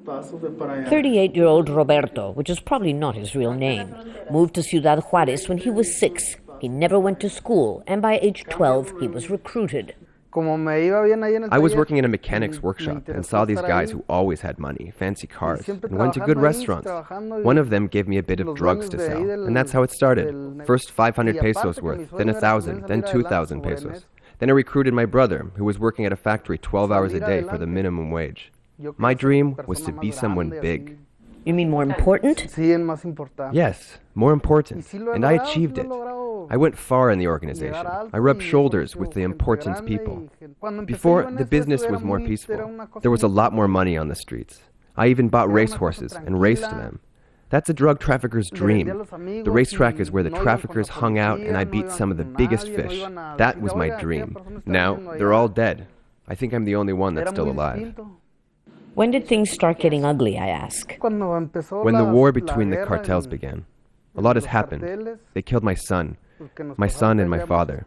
38-year-old Roberto, which is probably not his real name, moved to Ciudad Juarez when he was 6. He never went to school, and by age 12, he was recruited. I was working in a mechanic's workshop and saw these guys who always had money, fancy cars, and went to good restaurants. One of them gave me a bit of drugs to sell, and that's how it started. First 500 pesos worth, then 1,000, then 2,000 pesos. Then I recruited my brother, who was working at a factory 12 hours a day for the minimum wage. My dream was to be someone big. You mean more important? Yes, more important, and I achieved it. I went far in the organization. I rubbed shoulders with the important people. Before, the business was more peaceful. There was a lot more money on the streets. I even bought racehorses and raced them. That's a drug trafficker's dream. The racetrack is where the traffickers hung out and I beat some of the biggest fish. That was my dream. Now, they're all dead. I think I'm the only one that's still alive. When did things start getting ugly, I ask? When the war between the cartels began. A lot has happened. They killed my son and my father.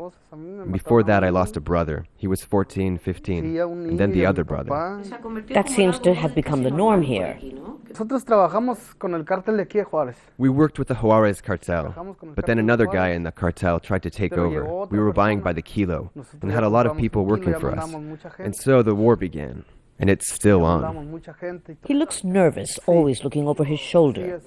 Before that, I lost a brother. He was 14, 15, and then the other brother. That seems to have become the norm here. We worked with the Juarez Cartel, but then another guy in the cartel tried to take over. We were buying by the kilo and had a lot of people working for us. And so the war began. And it's still on. He looks nervous, always looking over his shoulder.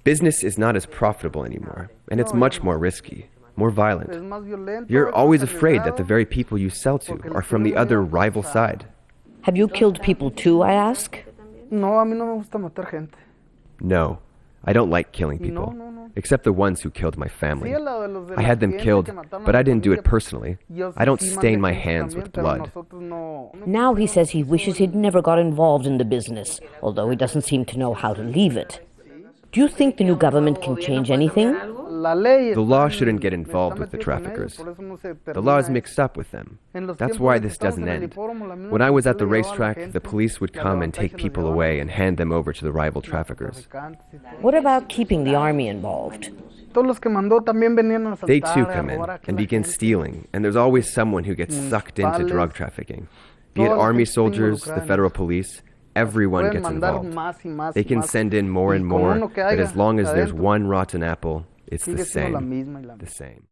Business is not as profitable anymore, and it's much more risky, more violent. You're always afraid that the very people you sell to are from the other rival side. Have you killed people too, I ask? No, I don't like killing people, except the ones who killed my family. I had them killed, but I didn't do it personally. I don't stain my hands with blood. Now he says he wishes he'd never got involved in the business, although he doesn't seem to know how to leave it. Do you think the new government can change anything? The law shouldn't get involved with the traffickers. The law is mixed up with them. That's why this doesn't end. When I was at the racetrack, the police would come and take people away and hand them over to the rival traffickers. What about keeping the army involved? They too come in and begin stealing, and there's always someone who gets sucked into drug trafficking. Be it army soldiers, the federal police, everyone gets involved. They can send in more and more, but as long as there's one rotten apple, it's the same.